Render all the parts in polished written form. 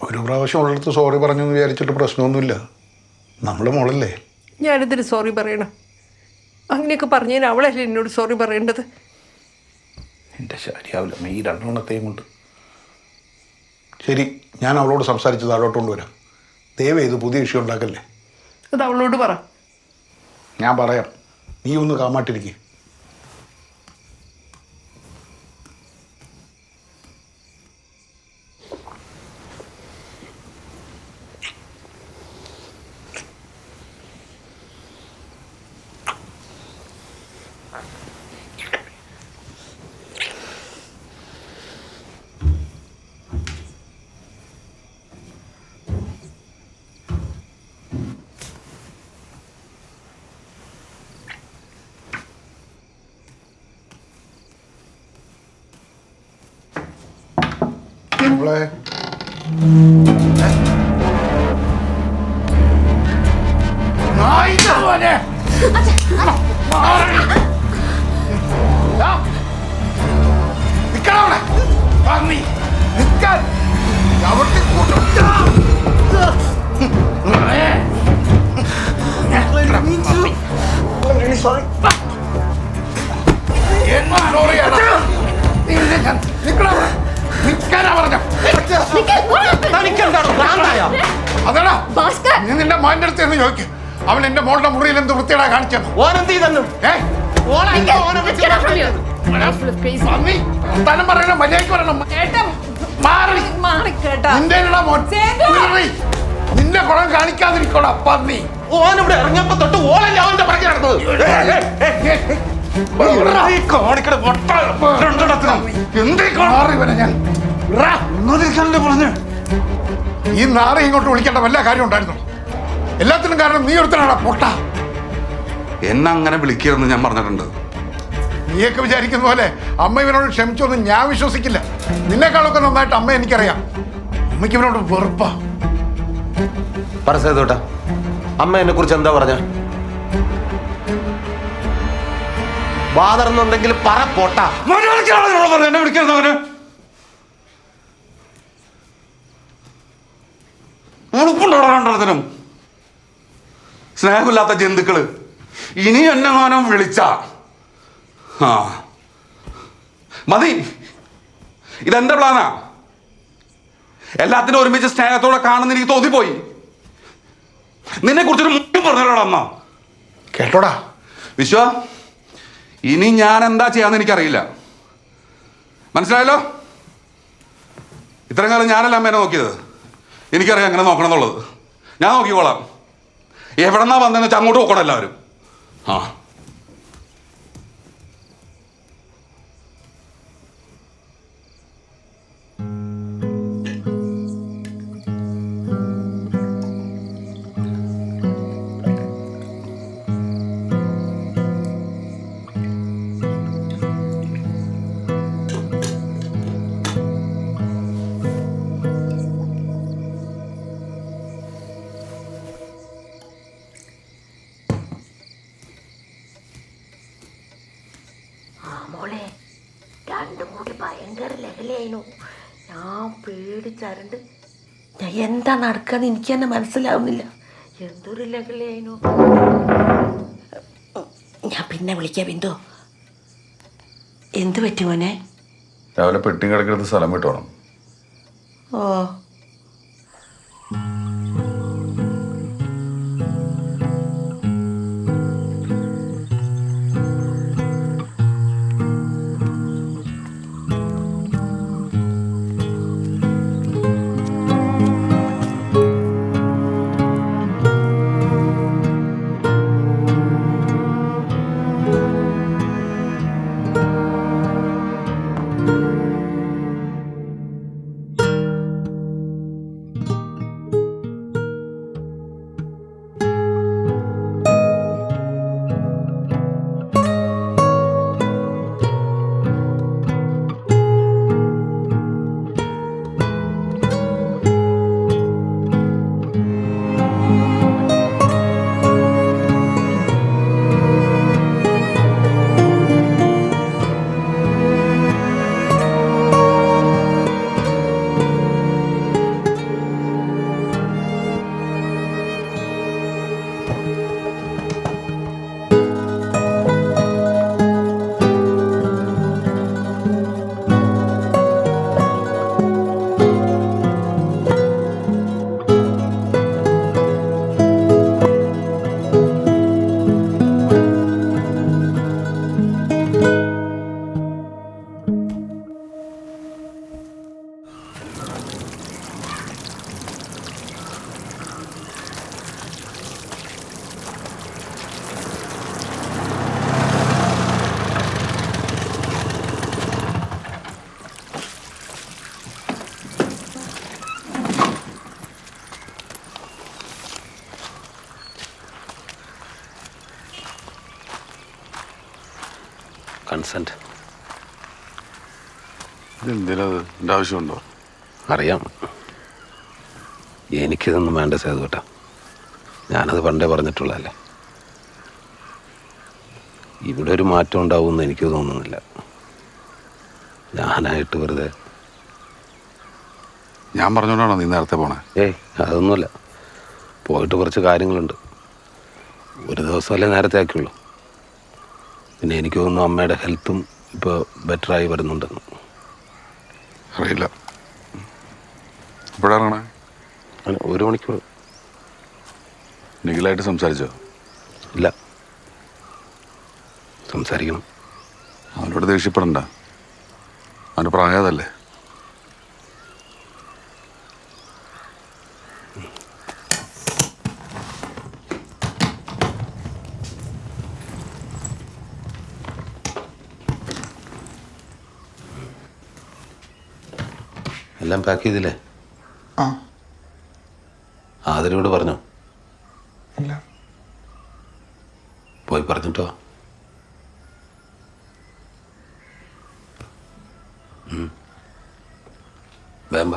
ഒരു പ്രാവശ്യം ഉള്ളടുത്ത് സോറി പറഞ്ഞു എന്ന് വിചാരിച്ചിട്ട് പ്രശ്നമൊന്നുമില്ല. നമ്മൾ മോളല്ലേ. ഞാനെന്തിന് സോറി പറയണം? അങ്ങനെയൊക്കെ പറഞ്ഞാൽ അവളല്ലേ എന്നോട് സോറി പറയേണ്ടത്? എൻ്റെ ശരിയാവില്ല ഈ രണ്ടെണ്ണത്തെയും കൊണ്ട്. ശരി, ഞാൻ അവളോട് സംസാരിച്ച് താഴോട്ട് കൊണ്ടുവരാം. ദയവേ ഇത് പുതിയ വിഷയം ഉണ്ടാക്കല്ലേ. അത് അവളോട് പറ. ഞാൻ പറയാം, നീ ഒന്ന് കാമാട്ടിരിക്കുക. മോളെ നിന്റെ മോന്റെ അടുത്ത് എന്ന് ചോദിക്കും. അവൻ എന്റെ മോളുടെ മുറിയിൽ എന്ത് വൃത്തിയാ കാണിച്ചത്? പറയണ മര്യാദയ്ക്ക് പറയണം. നിന്റെ കുളം കാണിക്കാതിരിക്കോടാ പന്നി. ഓനിവിടെ ഇറങ്ങിയപ്പോ തൊട്ട് ഓളല്ലേ അവന്റെ പറഞ്ഞു നടന്നത്. ഈ നാളെ ഇങ്ങോട്ട് വിളിക്കേണ്ട വല്ല കാര്യം ഉണ്ടായിരുന്നു? എല്ലാത്തിനും കാരണം നീ ഒരുത്തനാണ് പൊട്ട. എന്നെ അങ്ങനെ വിളിക്കരുതെന്ന് ഞാൻ പറഞ്ഞിട്ടുണ്ട്. നീയൊക്കെ വിചാരിക്കുന്ന പോലെ അമ്മ ഇവനോട് ക്ഷമിച്ചൊന്നും ഞാൻ വിശ്വസിക്കില്ല. നിന്നെക്കാളൊക്കെ നന്നായിട്ട് അമ്മ എനിക്കറിയാം. അമ്മയ്ക്ക് ഇവനോട് വെറുപ്പാ. പറസേതോട്ടാ, അമ്മ എന്നെ കുറിച്ച് എന്താ പറഞ്ഞ? വാതർന്നുണ്ടെങ്കിൽ പറ പോട്ടാ. എന്നെ വിളിക്കുന്നവന് ഉളുപ്പുണ്ടോടാണ്ടതിനും സ്നേഹമില്ലാത്ത ജന്തുക്കള്. ഇനി എന്നെ മാനം വിളിച്ച മതി. ഇതെന്റെ പ്ലാനാ. എല്ലാത്തിനും ഒരുമിച്ച് സ്നേഹത്തോടെ കാണുന്ന എനിക്ക് തോന്നിപ്പോയി. നിന്നെ കുറിച്ചൊരു മുഴുവൻ പറഞ്ഞോടാ അമ്മ. കേട്ടോടാ വിശ്വ, ഇനി ഞാൻ എന്താ ചെയ്യാന്ന് എനിക്കറിയില്ല. മനസ്സിലായല്ലോ? ഇത്രയും കാലം ഞാനല്ല അമ്മേനെ നോക്കിയത്. എനിക്കറിയാം അങ്ങനെ നോക്കണം എന്നുള്ളത്. ഞാൻ നോക്കിക്കോളാം. എവിടെന്നാ വന്നതെന്ന് വെച്ചാൽ അങ്ങോട്ട് നോക്കണം എല്ലാവരും. മോളെ രണ്ടും കൂടി ഭയങ്കര ലഹലയായിരുന്നു. ഞാൻ പേടിച്ചരണ്ട്. ഞാൻ എന്താ നടക്കാന്ന് എനിക്ക് തന്നെ മനസ്സിലാവുന്നില്ല. എന്തൊരു ലഹലയായിരുന്നു. ഞാൻ പിന്നെ വിളിക്കാം ബിന്ദു. എന്ത് പറ്റി മോനെ? രാവിലെ പെട്ടി കിടക്കരുത്, സ്ഥലം വിട്ടോണം. ഓ കൺസെൻറ്റ്. ഇതെന്തിനത്? എൻ്റെ ആവശ്യമുണ്ടോ? അറിയാം, എനിക്കിതൊന്നും വേണ്ട സേതു കേട്ടോ. ഞാനത് പണ്ടേ പറഞ്ഞിട്ടുള്ളതല്ലേ. ഇവിടെ ഒരു മാറ്റം ഉണ്ടാവുമെന്ന് എനിക്ക് തോന്നുന്നില്ല. ഞാനായിട്ട് വെറുതെ. ഞാൻ പറഞ്ഞോണ്ടാണോ നീ നേരത്തെ പോണേ? ഏയ് അതൊന്നുമല്ല, പോയിട്ട് കുറച്ച് കാര്യങ്ങളുണ്ട്. ഒരു ദിവസമല്ലേ നേരത്തെ ആക്കിയുള്ളൂ. പിന്നെ എനിക്ക് തോന്നുന്നു അമ്മയുടെ ഹെൽത്തും ഇപ്പോൾ ബെറ്ററായി വരുന്നുണ്ടെന്ന്. അറിയില്ല, എപ്പോഴാണ്? അങ്ങനെ 1 മണിക്കൂർ. നിഖിലായിട്ട് സംസാരിച്ചോ? ഇല്ല, സംസാരിക്കണം. അവനോട് ദേഷ്യപ്പെടണ്ട, അവൻ്റെ പ്രായതല്ലേ. എല്ലാം പാക്ക് ചെയ്തില്ലേ? ആ ആദരവോട് പറഞ്ഞോ? ഇല്ല. പോയി പറഞ്ഞിട്ടോ? വേമ്പ.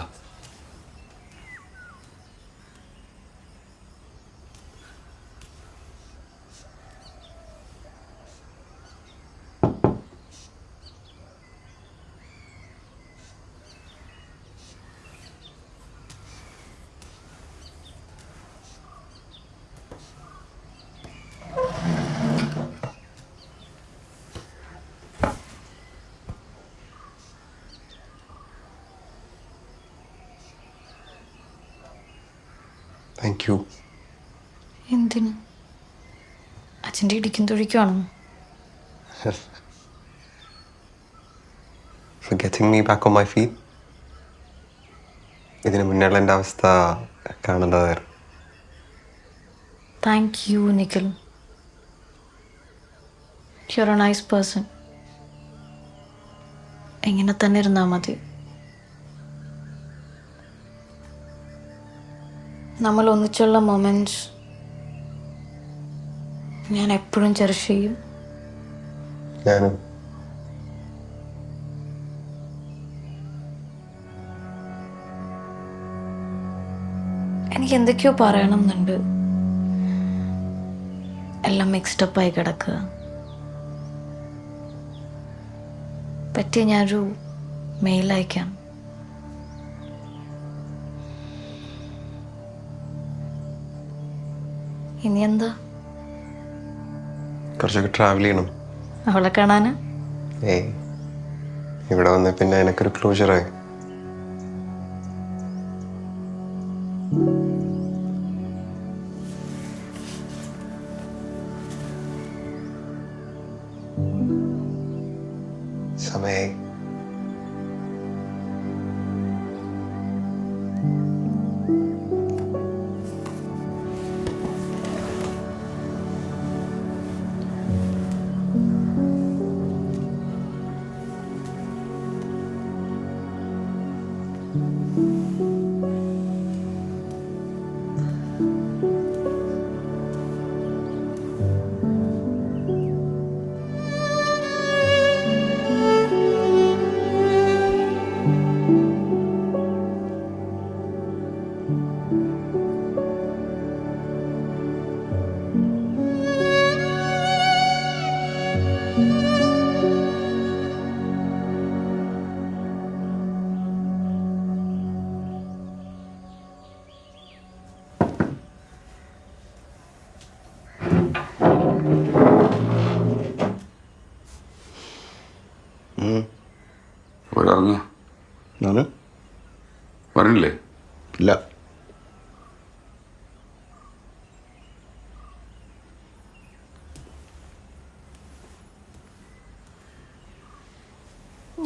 Thank you. എന്തിന്? അച്ഛൻ്റെ ഇടിക്കും തൊഴിക്കുവാണോ? For getting me back on my feet. ഇതിന് മുന്നേയുള്ള എൻ്റെ അവസ്ഥ കാണേണ്ടതായിരുന്നു. Thank you Nikhil. You are a nice person. ഇങ്ങനെ തന്നെ ഇരുന്നാൽ മതി. നമ്മൾ ഒന്നിച്ചുള്ള മൊമെൻറ്റ്സ് ഞാൻ എപ്പോഴും ചെറിഷ് ചെയ്യും. ഞാനും. എനിക്ക് എന്തൊക്കെയോ പറയണം എന്നുണ്ട്. എല്ലാം മിക്സ്ഡപ്പായി കിടക്കുക. പറ്റിയ ഞാനൊരു മെയിൽ അയക്കാം. ഇനി എന്താ? കുറച്ചൊക്കെ ട്രാവൽ ചെയ്യണം. അവളെ കാണാന്? ഏയ്, ഇവിടെ വന്ന പിന്നെ എനിക്കൊരു ക്ലോഷറായി. സമയായി. ഒരിറങ്ങ ഞാൻ വരണില്ലേ? ഇല്ല.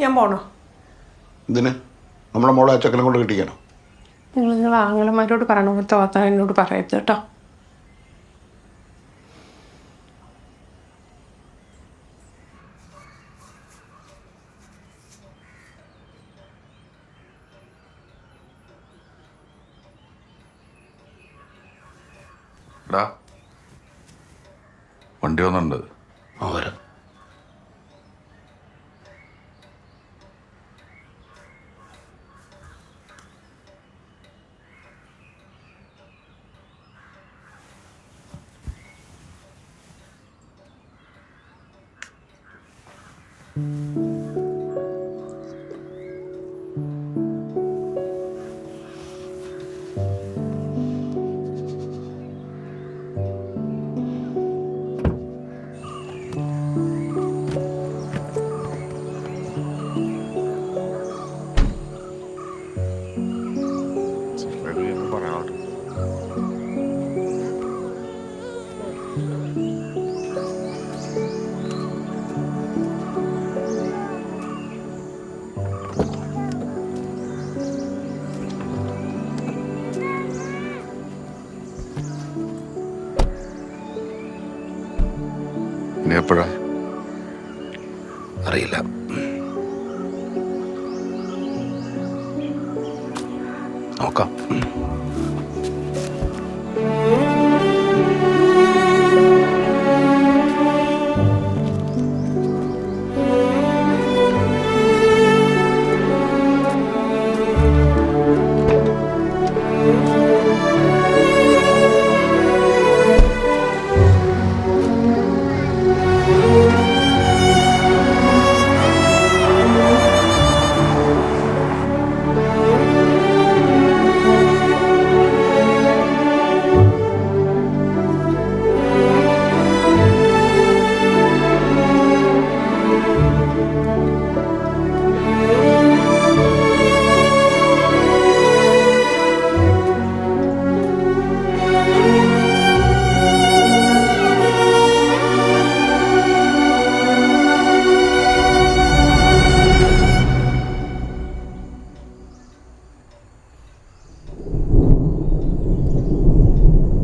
ഞാൻ പോണോ? ഇതിന് നമ്മളെ മോളെ ആ ചെക്കനെ കൊണ്ട് കിട്ടിക്കാനോ? നിങ്ങൾ ആങ്ങളമാരോട് പറയണ വർത്താനം എന്നോട് പറയരുത് കേട്ടോ. വണ്ടി വന്നിട്ടുണ്ട്. വരാം. ഇനി എപ്പോഴാ